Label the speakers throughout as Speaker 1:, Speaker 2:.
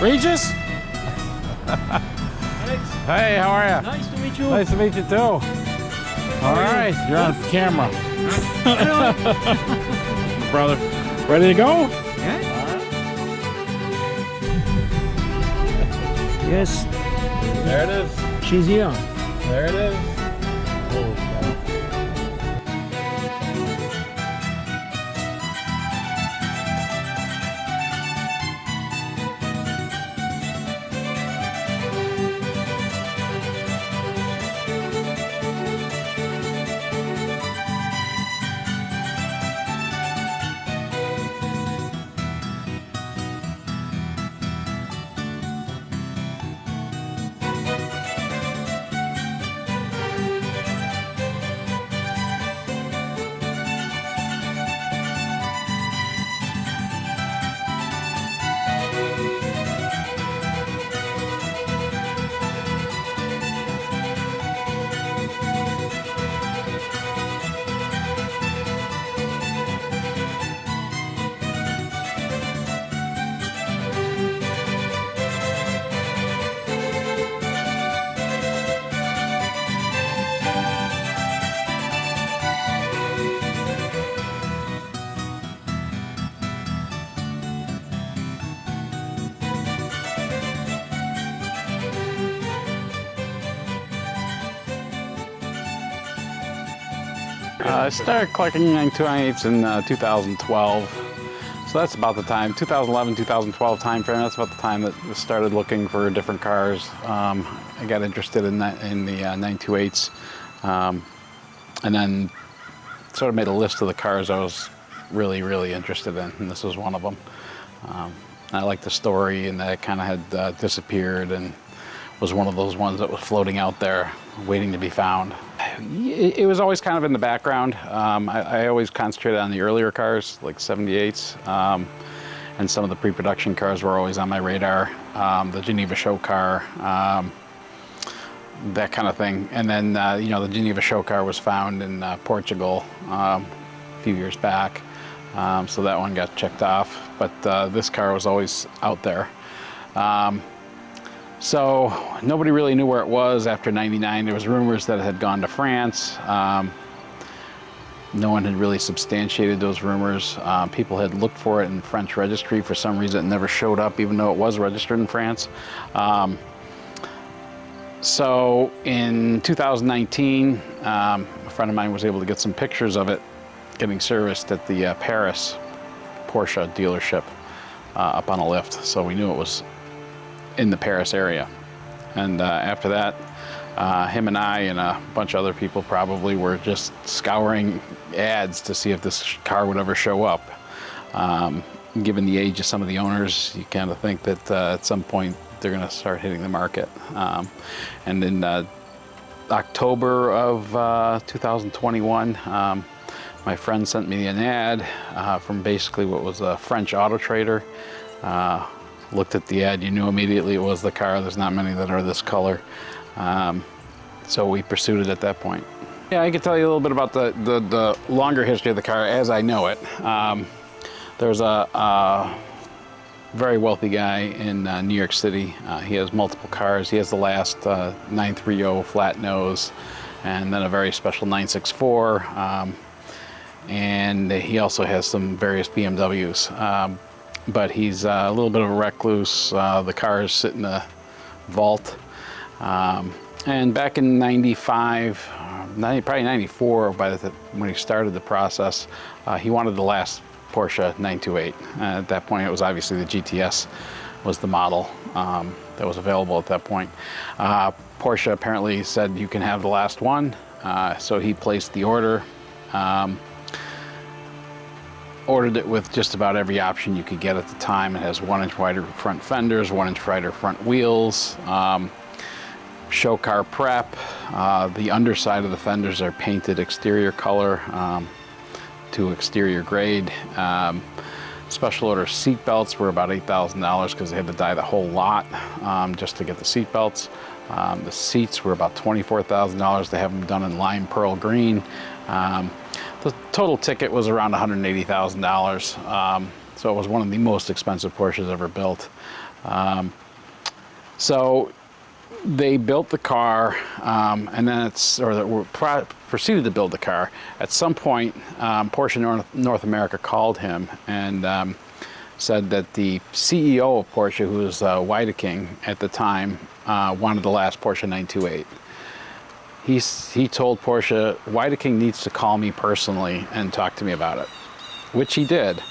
Speaker 1: Regis?
Speaker 2: Alex.
Speaker 1: Hey, how are you?
Speaker 2: Nice to meet you.
Speaker 1: Nice to meet you too. All right, you're on camera. Brother, ready to go?
Speaker 2: Yeah. Yes,
Speaker 1: There it is.
Speaker 2: she's here.
Speaker 1: There it is.
Speaker 3: I started collecting 928s in 2012, so that's about the time, 2011, 2012 time frame. That's about the time that I started looking for different cars. I got interested in that in the 928s, and then sort of made a list of the cars I was really interested in, and this was one of them. I liked the story, and that it kind of had disappeared, and was one of those ones that was floating out there, waiting to be found. It was always kind of in the background. I always concentrated on the earlier cars, like 78s, and some of the pre-production cars were always on my radar. The Geneva show car, that kind of thing. And then, you know, the Geneva show car was found in Portugal a few years back, so that one got checked off. But this car was always out there. So nobody really knew where it was after '99. There was rumors that it had gone to France. No one had really substantiated those rumors. People had looked for it in the French registry. For some reason, it never showed up, even though it was registered in France. So in 2019, a friend of mine was able to get some pictures of it getting serviced at the Paris Porsche dealership up on a lift. So we knew it was in the Paris area. And after that, him and I and a bunch of other people probably were just scouring ads to see if this car would ever show up. Given the age of some of the owners, you kind of think that at some point they're going to start hitting the market. And in October of 2021, my friend sent me an ad from basically what was a French auto trader. Looked at the ad, you knew immediately it was the car. There's not many that are this color. So we pursued it at that point. Yeah, I could tell you a little bit about the longer history of the car as I know it. There's a very wealthy guy in New York City. He has multiple cars. He has the last 930 flat nose, and then a very special 964. And he also has some various BMWs. But he's a little bit of a recluse. The cars sit in a vault. And back in '95, probably '94, when he started the process, he wanted the last Porsche 928. At that point, it was obviously the GTS was the model that was available at that point. Porsche apparently said you can have the last one, so he placed the order. Ordered it with just about every option you could get at the time. It has 1-inch wider front fenders, 1-inch wider front wheels, show car prep. The underside of the fenders are painted exterior color to exterior grade. Special order seat belts were about $8,000 because they had to dye the whole lot just to get the seat belts. The seats were about $24,000. They have them done in lime pearl green. The total ticket was around $180,000, so it was one of the most expensive Porsches ever built. So they built the car, and then proceeded to build the car. At some point, Porsche North America called him and said that the CEO of Porsche, who was Weideking at the time, wanted the last Porsche 928. He told Porsche, Weideking needs to call me personally and talk to me about it, which he did.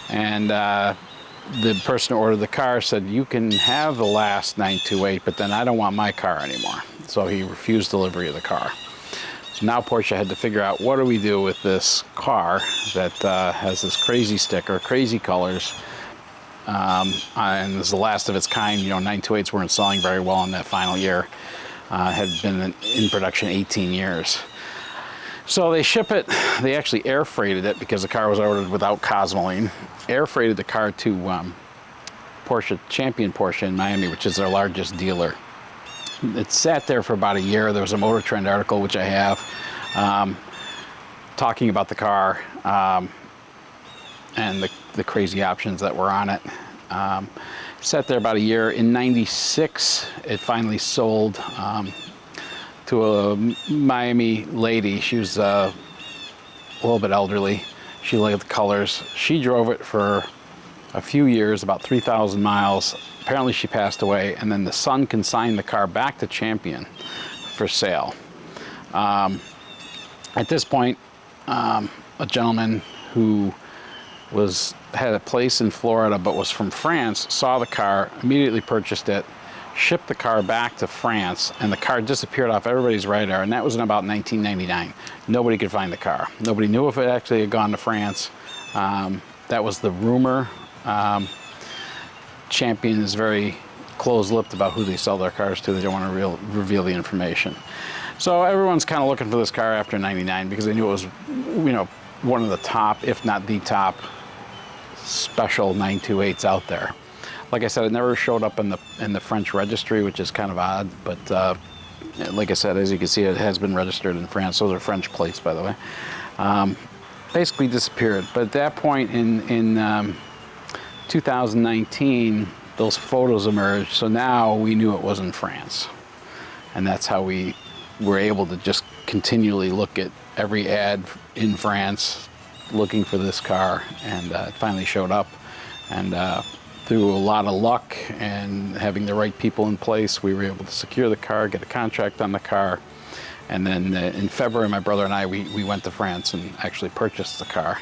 Speaker 3: And the person who ordered the car said, you can have the last 928, but then I don't want my car anymore. So he refused delivery of the car. So now Porsche had to figure out, what do we do with this car that has this crazy sticker, crazy colors, and is the last of its kind. 928s weren't selling very well in that final year. Had been in production 18 years. So they ship it, they actually air freighted it because the car was ordered without Cosmoline. Air freighted the car to Porsche, Champion Porsche in Miami, which is their largest dealer. It sat there for about a year. There was a Motor Trend article, which I have, talking about the car and the crazy options that were on it. Sat there about a year. In '96, it finally sold to a Miami lady. She was a little bit elderly. She liked the colors. She drove it for a few years, about 3,000 miles. Apparently she passed away, and then the son consigned the car back to Champion for sale. At this point, a gentleman who had a place in Florida but was from France saw the car, immediately purchased it, shipped the car back to France, and the car disappeared off everybody's radar, and that was in about 1999. Nobody could find the car. Nobody knew if it actually had gone to France. That was the rumor. Champion is very close-lipped about who they sell their cars to. They don't want to reveal the information. So everyone's kind of looking for this car after '99 because they knew it was, one of the top, if not the top, special 928s out there. Like I said, it never showed up in the French registry, which is kind of odd. But like I said, as you can see, it has been registered in France. Those are French plates, by the way. Basically disappeared. But at that point in 2019, those photos emerged. So now we knew it was in France, and that's how we were able to just continually look at every ad in France, looking for this car, and it finally showed up. And through a lot of luck and having the right people in place, we were able to secure the car, get a contract on the car, and then in February, my brother and I, we went to France and actually purchased the car.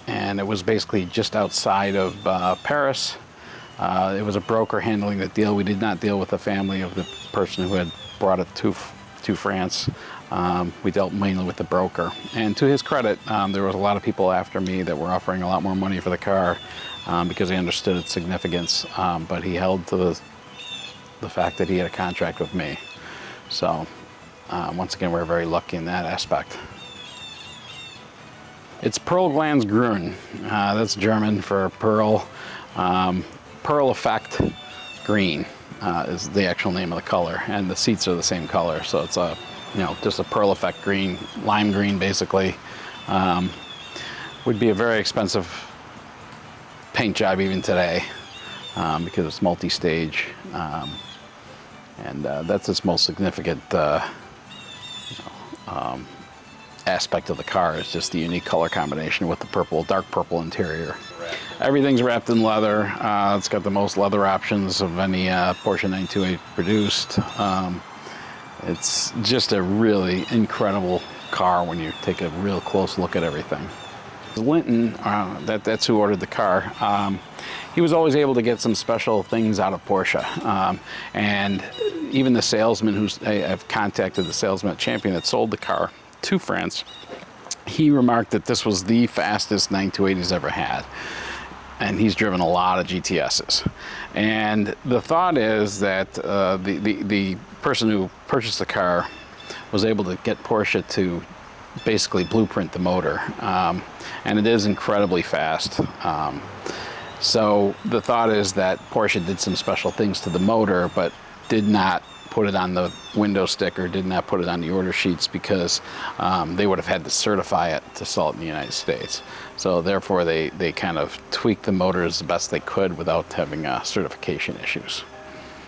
Speaker 3: And it was basically just outside of Paris. It was a broker handling the deal. We did not deal with the family of the person who had brought it to France. We dealt mainly with the broker. And to his credit, there was a lot of people after me that were offering a lot more money for the car because they understood its significance. But he held to the fact that he had a contract with me. So once again, we're very lucky in that aspect. It's Perlglanz Grün. That's German for pearl. Pearl Effect Green is the actual name of the color, and the seats are the same color. So it's just a Pearl Effect green, lime green basically. Would be a very expensive paint job even today because it's multi-stage, and that's its most significant aspect of the car, is just the unique color combination with the purple, dark purple interior. Everything's wrapped in leather. It's got the most leather options of any Porsche 928 produced. It's just a really incredible car when you take a real close look at everything. Linton, that's who ordered the car. He was always able to get some special things out of Porsche. And even the salesman I've contacted the salesman at Champion that sold the car to France, he remarked that this was the fastest 928 he's ever had. And he's driven a lot of GTSs. And the thought is that the person who purchased the car was able to get Porsche to basically blueprint the motor. And it is incredibly fast. So the thought is that Porsche did some special things to the motor, but did not put put it on the window sticker, did not put it on the order sheets, because they would have had to certify it to sell it in the United States. So therefore they kind of tweaked the motors the best they could without having certification issues.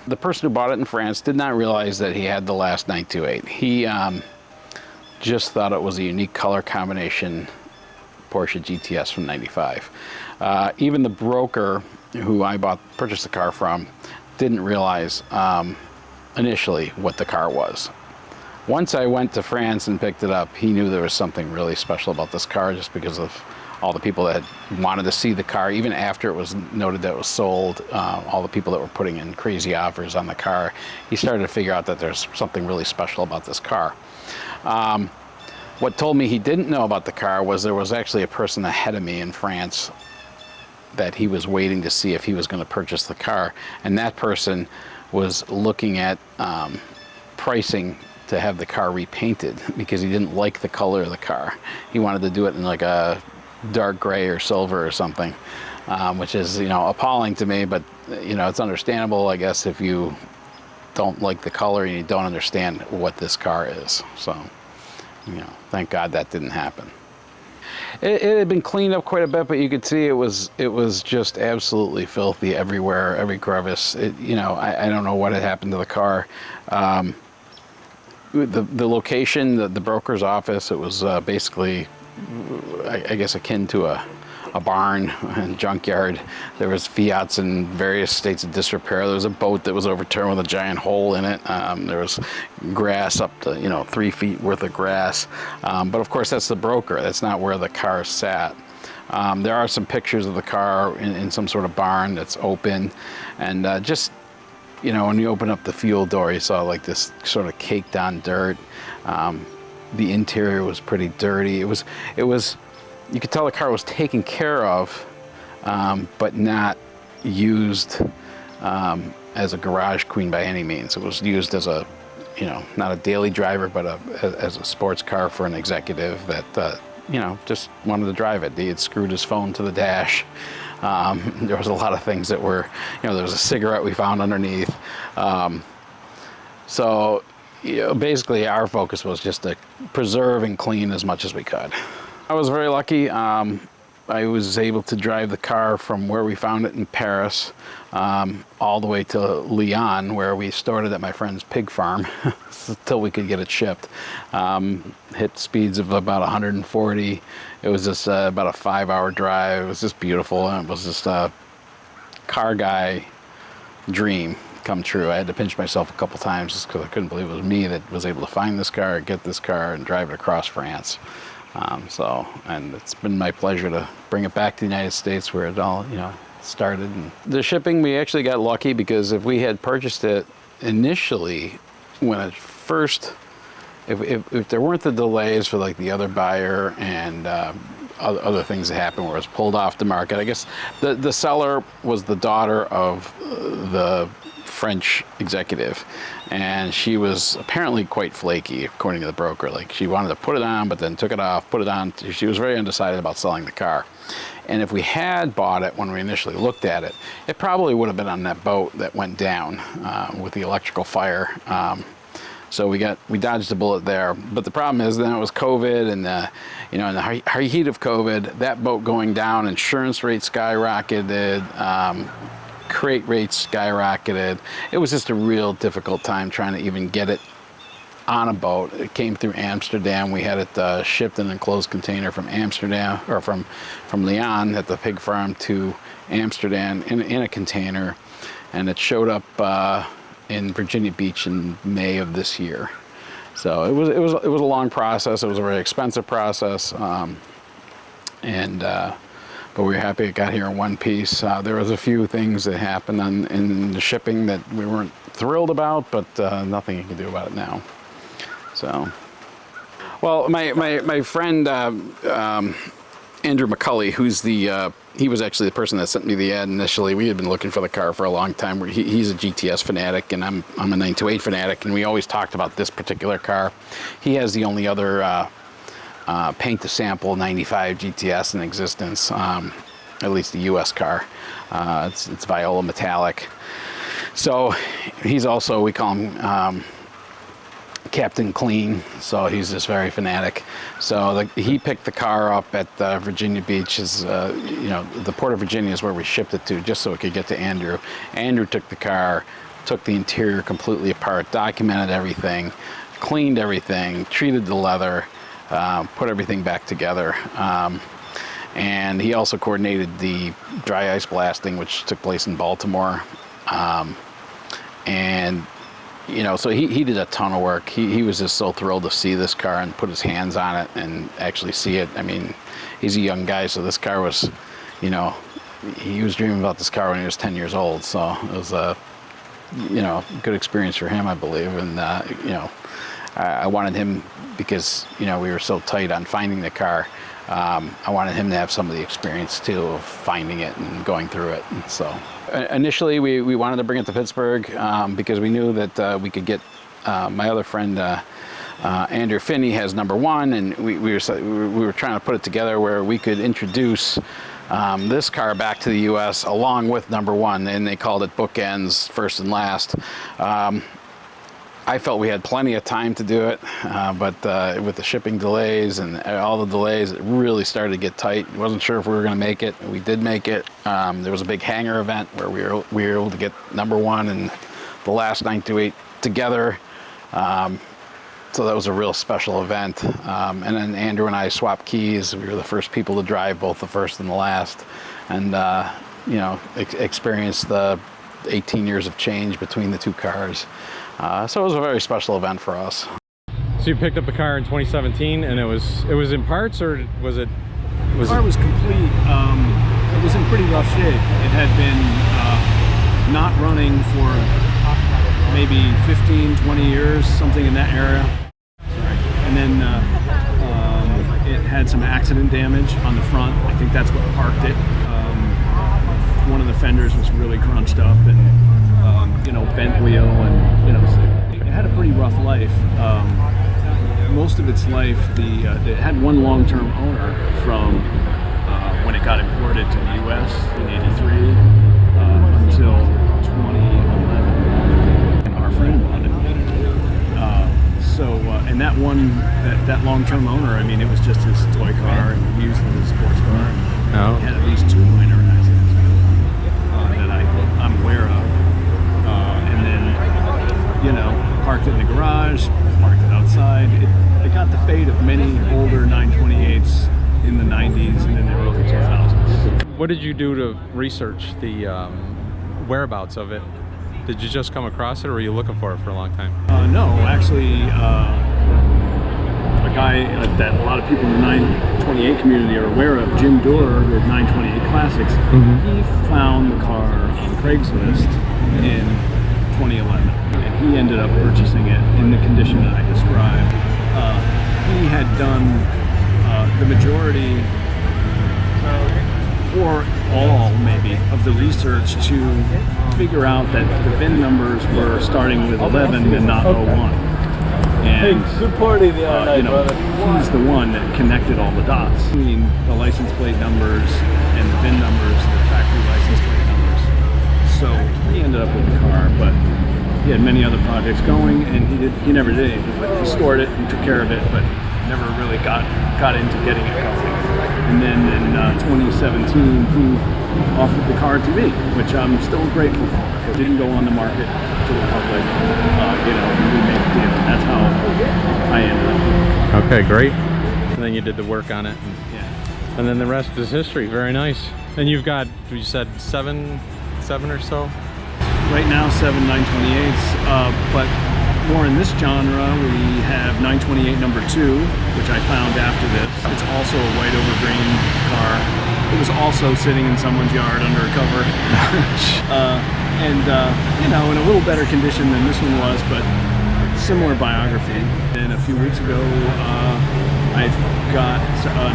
Speaker 3: The person who bought it in France did not realize that he had the last 928. He just thought it was a unique color combination Porsche GTS from '95. Even the broker who I purchased the car from didn't realize initially what the car was. Once I went to France and picked it up, he knew there was something really special about this car, just because of all the people that had wanted to see the car. Even after it was noted that it was sold, all the people that were putting in crazy offers on the car, he started to figure out that there's something really special about this car. What told me he didn't know about the car was there was actually a person ahead of me in France that he was waiting to see if he was going to purchase the car, and that person was looking at pricing to have the car repainted because he didn't like the color of the car. He wanted to do it in like a dark gray or silver or something, which is, you know, appalling to me, but you know, it's understandable, I guess, if you don't like the color and you don't understand what this car is. So, you know, thank God that didn't happen. It had been cleaned up quite a bit, but you could see it was just absolutely filthy everywhere, every crevice. You know, I don't know what had happened to the car. The location, the broker's office, it was basically, I guess, akin to a barn and junkyard. There was Fiats in various states of disrepair. There was a boat that was overturned with a giant hole in it. There was grass up to, you know, 3 feet worth of grass. But of course, that's the broker. That's not where the car sat. There are some pictures of the car in some sort of barn that's open, and just, you know, when you open up the fuel door, you saw like this sort of caked on dirt. The interior was pretty dirty. It was, you could tell the car was taken care of, but not used as a garage queen by any means. It was used as a, you know, not a daily driver, but as a sports car for an executive that, you know, just wanted to drive it. He had screwed his phone to the dash. There was a lot of things that were, you know, there was a cigarette we found underneath. So, you know, basically our focus was just to preserve and clean as much as we could. I was very lucky. I was able to drive the car from where we found it in Paris all the way to Lyon, where we stored it at my friend's pig farm until we could get it shipped. Hit speeds of about 140. It was just about a 5-hour drive. It was just beautiful, and it was just a car guy dream come true. I had to pinch myself a couple times just because I couldn't believe it was me that was able to find this car, get this car, and drive it across France. And it's been my pleasure to bring it back to the United States, where it all, you know, started. And the shipping, we actually got lucky, because if we had purchased it initially, when it first, if there weren't the delays for like the other buyer and other things that happened where it was pulled off the market, I guess the seller was the daughter of the French executive, and she was apparently quite flaky, according to the broker. Like, she wanted to put it on, but then took it off, put it on. She was very undecided about selling the car. And if we had bought it when we initially looked at it, it probably would have been on that boat that went down with the electrical fire. So we dodged a bullet there. But the problem is, then it was COVID, and you know, in the high heat of COVID, that boat going down, insurance rates skyrocketed. Crate rates skyrocketed. It was just a real difficult time trying to even get it on a boat. It came through Amsterdam. We had it shipped in an enclosed container from Amsterdam, or from Lyon at the pig farm to Amsterdam in a container, and it showed up in Virginia Beach in May of this year. So it was a long process. It was a very expensive process, but we were happy it got here in one piece. There was a few things that happened in the shipping that we weren't thrilled about, but nothing you can do about it now. So, well, my friend Andrew McCulley, who's he was actually the person that sent me the ad initially. We had been looking for the car for a long time. He's a GTS fanatic, and I'm a 928 fanatic, and we always talked about this particular car. He has the only other paint to sample 95 GTS in existence, at least the US car. It's Viola metallic. So he's also, we call him Captain Clean, so he's just very fanatic. So he picked the car up at Virginia Beach. The Port of Virginia is where we shipped it to, just so it could get to Andrew. Andrew took the car, took the interior completely apart, documented everything, cleaned everything, treated the leather, put everything back together. And he also coordinated the dry ice blasting, which took place in Baltimore. So he did a ton of work. He was just so thrilled to see this car and put his hands on it and actually see it. I mean, he's a young guy, so this car was, he was dreaming about this car when he was 10 years old. So it was a, good experience for him, I believe. And, I wanted him, because, we were so tight on finding the car, I wanted him to have some of the experience too of finding it and going through it. And so initially we wanted to bring it to Pittsburgh because we knew that we could get my other friend Andrew Finney has number one, and we were trying to put it together where we could introduce this car back to the US along with number one, and they called it bookends, first and last. I felt we had plenty of time to do it, but with the shipping delays and all the delays, it really started to get tight. Wasn't sure if we were going to make it. We did make it. There was a big hangar event where we were able to get number one and the last 928 together. So that was a real special event. And then Andrew and I swapped keys. We were the first people to drive both the first and the last, and experienced the 18 years of change between the two cars. So it was a very special event for us.
Speaker 1: So you picked up the car in 2017, and it was in parts, or was it?
Speaker 2: The car was complete. It was in pretty rough shape. It had been not running for maybe 15, 20 years, something in that area. And then it had some accident damage on the front. I think that's what parked it. One of the fenders was really crunched up, and bent wheel, and it had a pretty rough life. Most of its life, it had one long-term owner from when it got imported to the U.S. in '83 until 2011. And our friend bought it. And that long-term owner, I mean, it was just his toy car, and he used it as a sports car.
Speaker 1: Oh.
Speaker 2: He had at least 2 minor accidents that I'm aware of. And then, parked it in the garage, parked it outside. It got the fate of many older 928s in the 90s and in the early 2000s.
Speaker 1: What did you do to research the whereabouts of it? Did you just come across it, or were you looking for it for a long time?
Speaker 2: No, actually, a guy that a lot of people in the 928 community are aware of, Jim Doerr with 928 Classics, he found the car on Craigslist in 2011, and he ended up purchasing it in the condition that I described. He had done the majority, or all maybe, of the research to figure out that the VIN numbers were starting with 11 and not 01. And he's the one that connected all the dots between the license plate numbers and the VIN numbers, the factory license plate numbers. So he ended up with the car, but he had many other projects going, and he never did anything. But he stored it and took care of it, but never really got into getting it going. And then in 2017, he offered the car to me, which I'm still grateful for. It didn't go on the market to the public. We made a deal. That's how I ended up.
Speaker 1: Okay, great. And then you did the work on it. And then the rest is history. Very nice. And you've got, you said seven or so?
Speaker 2: Right now, 7 928s, but more in this genre, we have 928 number 2, which I found after this. It's also a white over green car. It was also sitting in someone's yard under a cover. In a little better condition than this one was, but similar biography. And a few weeks ago, I got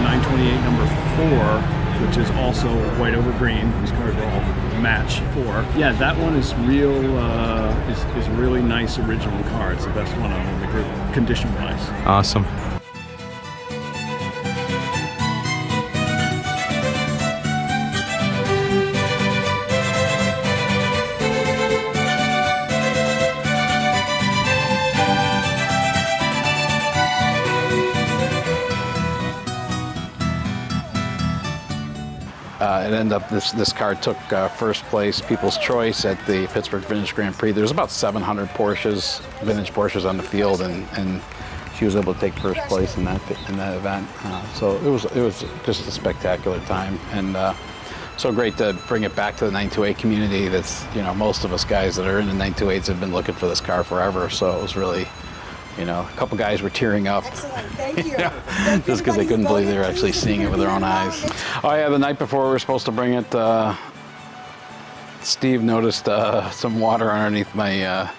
Speaker 2: 928 number 4, which is also white over green. These cars are all match 4. Yeah, that one is is really nice original car. It's the best one on the group, condition-wise.
Speaker 1: Awesome.
Speaker 3: it ended up, this car took first place, People's Choice at the Pittsburgh Vintage Grand Prix. There's about 700 Porsches, vintage Porsches on the field, and she was able to take first place in that event. So it was just a spectacular time, and so great to bring it back to the 928 community. That's, you know, most of us guys that are in the 928s have been looking for this car forever. So it was really, you know, a couple guys were tearing up.
Speaker 4: Excellent, thank you.
Speaker 3: Just because they couldn't believe they were actually seeing it with their own eyes. Oh yeah, the night before we were supposed to bring it, Steve noticed some water underneath my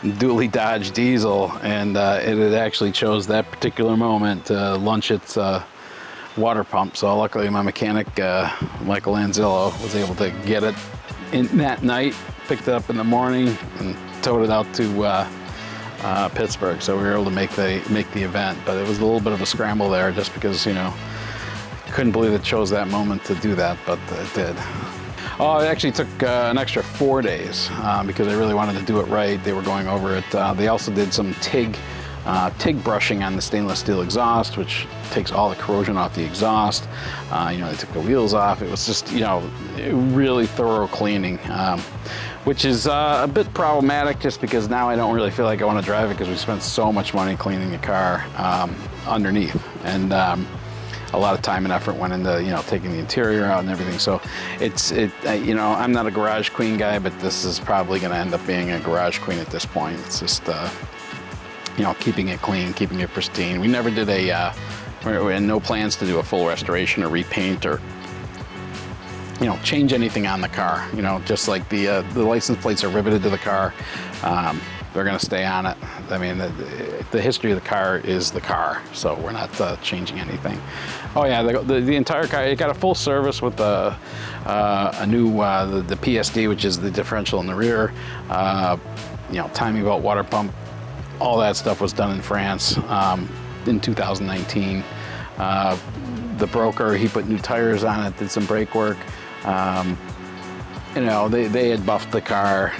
Speaker 3: dually Dodge diesel, and it had actually chose that particular moment to launch its water pump. So luckily my mechanic, Michael Anzillo, was able to get it in that night, picked it up in the morning, and towed it out to Pittsburgh. So we were able to make the event, but it was a little bit of a scramble there, just because, you know, couldn't believe it chose that moment to do that, but it did. Oh, it actually took an extra 4 days because I really wanted to do it right. They were going over it. They also did some TIG brushing on the stainless steel exhaust, which takes all the corrosion off the exhaust. You know, they took the wheels off. It was just, you know, really thorough cleaning, which is a bit problematic, just because now I don't really feel like I want to drive it, because we spent so much money cleaning the car underneath, and a lot of time and effort went into, you know, taking the interior out and everything. So you know, I'm not a garage queen guy, but this is probably going to end up being a garage queen at this point. It's just, you know, keeping it clean, keeping it pristine. We never did we had no plans to do a full restoration or repaint or, you know, change anything on the car. You know, just like the license plates are riveted to the car. They're going to stay on it. I mean, the history of the car is the car, so we're not changing anything. Oh yeah, the entire car, it got a full service with a new the PSD, which is the differential in the rear. You know, timing belt, water pump, all that stuff was done in France in 2019. The broker, he put new tires on it, did some brake work. You know, they had buffed the car,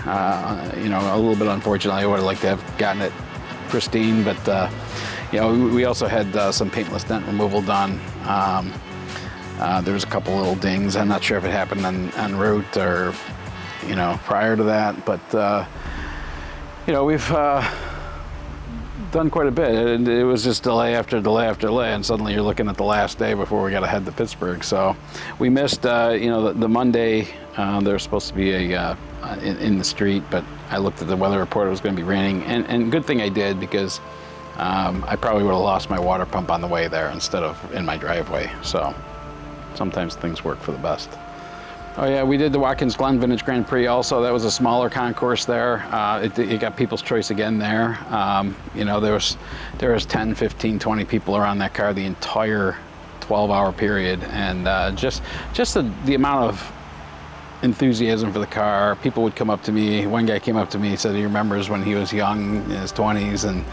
Speaker 3: you know, a little bit unfortunately. I would have liked to have gotten it pristine, but, you know, we also had some paintless dent removal done. There was a couple little dings. I'm not sure if it happened en route or, you know, prior to that, but, you know, we've done quite a bit. It was just delay after delay after delay, and suddenly you're looking at the last day before we got to head to Pittsburgh. So we missed, you know, the Monday. There was supposed to be a in the street, but I looked at the weather report. It was going to be raining, and good thing I did, because I probably would have lost my water pump on the way there instead of in my driveway. So sometimes things work for the best. Oh yeah, we did the Watkins Glen Vintage Grand Prix also. That was a smaller concourse there. It got People's Choice again there. You know, there was 10, 15, 20 people around that car the entire 12-hour period, and just the amount of enthusiasm for the car. People would come up to me. One guy came up to me and said he remembers when he was young, in his 20s, and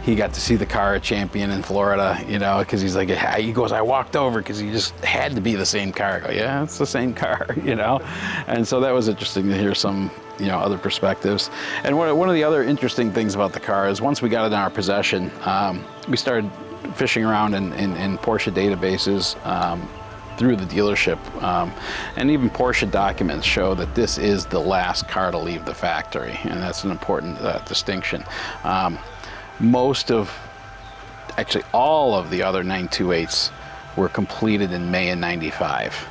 Speaker 3: he got to see the car at Champion in Florida, you know, because he's like, he goes, I walked over because he just had to be the same car. I go, yeah, it's the same car, you know? And so that was interesting to hear some, you know, other perspectives. And one of the other interesting things about the car is once we got it in our possession, we started fishing around in Porsche databases through the dealership. And even Porsche documents show that this is the last car to leave the factory, and that's an important distinction. Actually all of the other 928s were completed in May of '95.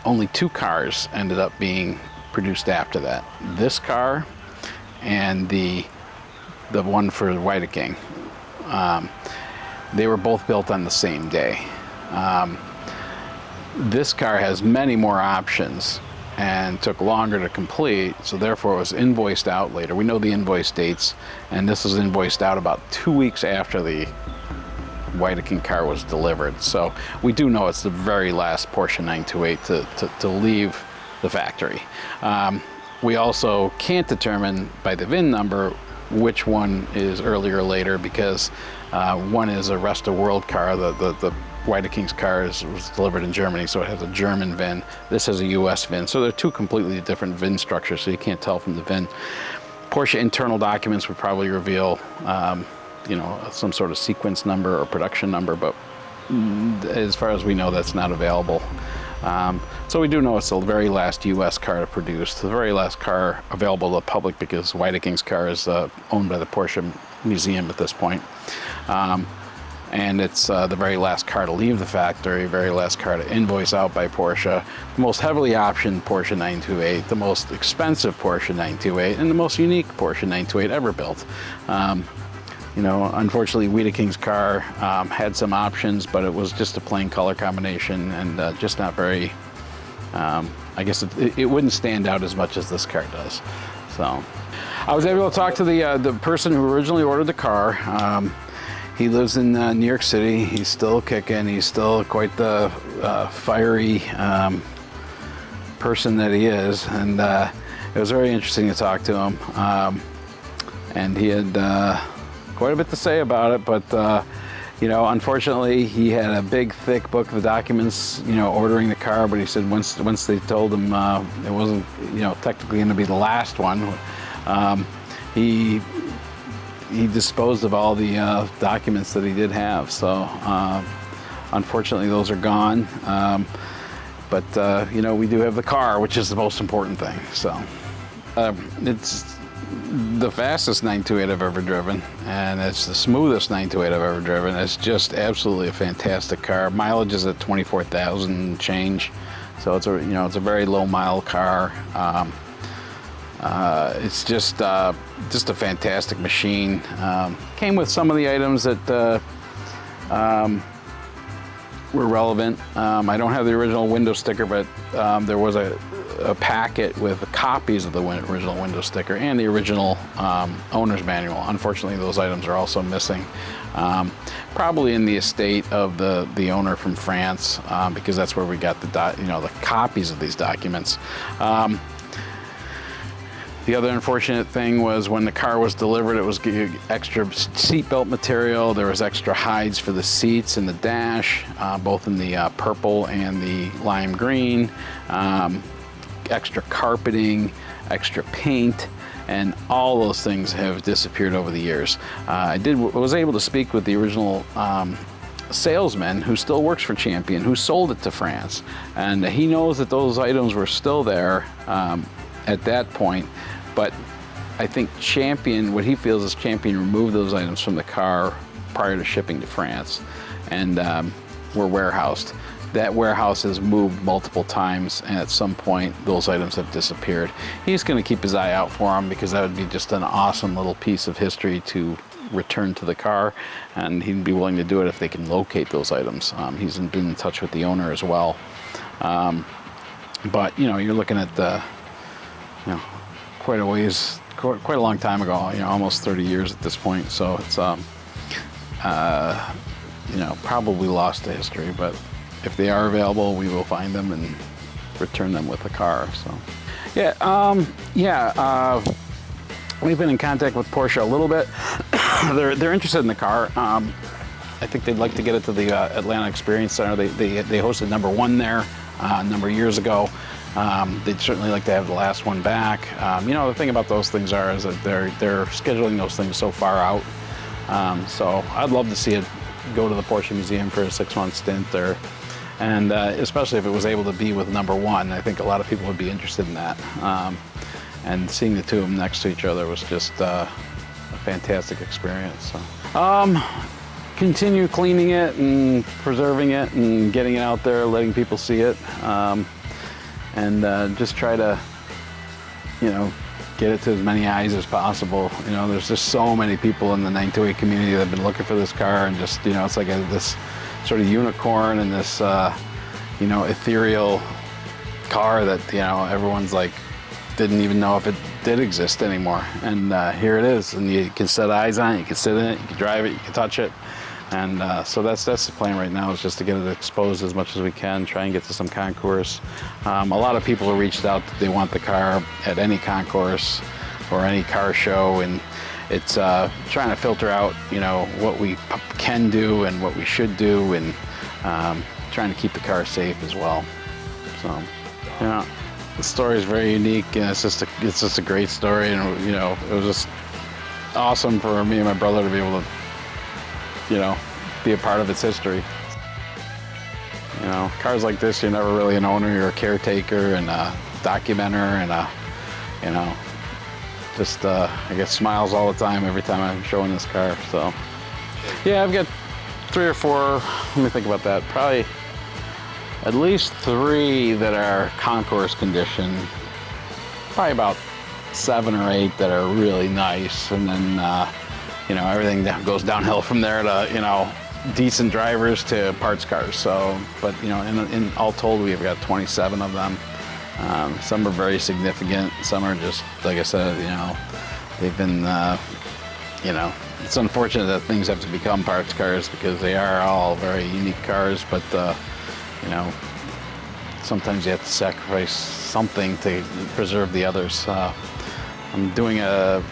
Speaker 3: Only 2 cars ended up being produced after that. This car and the one for Weideking. They were both built on the same day. This car has many more options and took longer to complete, so therefore it was invoiced out later. We know the invoice dates, and this was invoiced out about 2 weeks after the Weideking car was delivered. So we do know it's the very last Porsche 928 to leave the factory. We also can't determine by the VIN number which one is earlier or later, because one is a rest of world car. The Weideking's car was delivered in Germany, so it has a German VIN. This has a US VIN. So they're 2 completely different VIN structures, so you can't tell from the VIN. Porsche internal documents would probably reveal, you know, some sort of sequence number or production number, but as far as we know, that's not available. So we do know it's the very last U.S. car to produce, the very last car available to the public, because Weideking's car is owned by the Porsche Museum at this point. And it's the very last car to leave the factory, very last car to invoice out by Porsche, the most heavily optioned Porsche 928, the most expensive Porsche 928, and the most unique Porsche 928 ever built. You know, unfortunately, Weideking's car had some options, but it was just a plain color combination and just not very, I guess it wouldn't stand out as much as this car does. So I was able to talk to the person who originally ordered the car. He lives in New York City. He's still kicking. He's still quite the fiery person that he is. And it was very interesting to talk to him. And he had quite a bit to say about it, but you know, unfortunately, he had a big, thick book of documents, you know, ordering the car. But he said once they told him it wasn't, you know, technically going to be the last one, he disposed of all the documents that he did have. So unfortunately, those are gone. But you know, we do have the car, which is the most important thing. So it's the fastest 928 I've ever driven, and it's the smoothest 928 I've ever driven. It's just absolutely a fantastic car. Mileage is at 24,000 change, so it's a, you know, it's a very low mile car. It's just a fantastic machine. Came with some of the items that were relevant. I don't have the original window sticker, but there was a packet with copies of the original window sticker and the original owner's manual. Unfortunately, those items are also missing. Probably in the estate of the owner from France, because that's where we got the the copies of these documents. The other unfortunate thing was when the car was delivered, it was extra seatbelt material. There was extra hides for the seats and the dash, both in the purple and the lime green. Extra carpeting, extra paint, and all those things have disappeared over the years. I was able to speak with the original salesman who still works for Champion, who sold it to France, and he knows that those items were still there at that point. But I think Champion, what he feels is Champion removed those items from the car prior to shipping to France, and were warehoused. That warehouse has moved multiple times, and at some point those items have disappeared. He's going to keep his eye out for them, because that would be just an awesome little piece of history to return to the car, and he'd be willing to do it if they can locate those items. He's been in touch with the owner as well. But you know, you're looking at quite a ways, quite a long time ago. You know, almost 30 years at this point. So it's you know, probably lost to history, but if they are available, we will find them and return them with the car. So, we've been in contact with Porsche a little bit. They're interested in the car. I think they'd like to get it to the Atlanta Experience Center. They hosted #1 there a number of years ago. They'd certainly like to have the last one back. You know, the thing about those things is that they're scheduling those things so far out. So I'd love to see it go to the Porsche Museum for a 6-month stint there. And especially if it was able to be with #1, I think a lot of people would be interested in that. And seeing the two of them next to each other was just a fantastic experience. So, continue cleaning it and preserving it and getting it out there, letting people see it, and just try to, you know, get it to as many eyes as possible. You know, there's just so many people in the 928 community that have been looking for this car, and just, you know, it's like this sort of unicorn and this, you know, ethereal car that, you know, everyone's like, didn't even know if it did exist anymore. And here it is, and you can set eyes on it, you can sit in it, you can drive it, you can touch it. And so that's the plan right now, is just to get it exposed as much as we can, try and get to some concourse. A lot of people have reached out that they want the car at any concourse or any car show, and it's trying to filter out, you know, what we can do and what we should do, and trying to keep the car safe as well. So, yeah, the story is very unique, and it's just a great story, and, you know, it was just awesome for me and my brother to be able to, you know, be a part of its history. You know, cars like this, you're never really an owner, you're a caretaker and a documenter and a, you know, just I get smiles all the time every time I'm showing this car. So yeah, I've got 3 or 4, let me think about that, probably at least 3 that are concourse condition, probably about 7 or 8 that are really nice, and then you know, everything goes downhill from there to, you know, decent drivers to parts cars. So, but you know, in all told, we've got 27 of them. Some are very significant, some are just, like I said, you know, they've been, you know, it's unfortunate that things have to become parts cars because they are all very unique cars, but you know, sometimes you have to sacrifice something to preserve the others. I'm doing a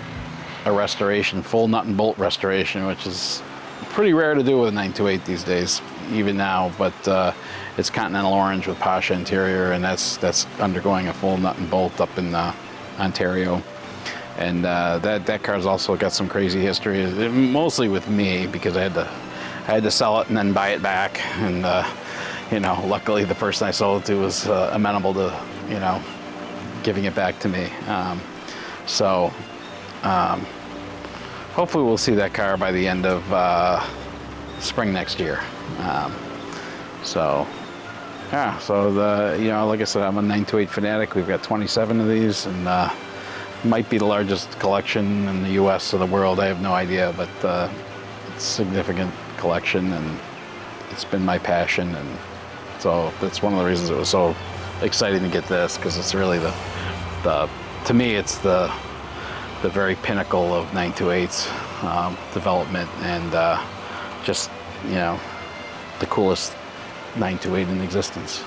Speaker 3: restoration, full nut and bolt restoration, which is pretty rare to do with a 928 these days, even now, but it's Continental Orange with Porsche interior, and that's undergoing a full nut and bolt up in Ontario. And that car's also got some crazy history, mostly with me, because I had to sell it and then buy it back, and you know, luckily the person I sold it to was amenable to, you know, giving it back to me. So hopefully we'll see that car by the end of spring next year. So yeah, so you know, like I said, I'm a 928 fanatic. We've got 27 of these, and might be the largest collection in the US or the world, I have no idea, but it's a significant collection, and it's been my passion, and so that's one of the reasons it was so exciting to get this, because it's really the to me, it's the very pinnacle of 928's development, and just, you know, the coolest 928 in existence.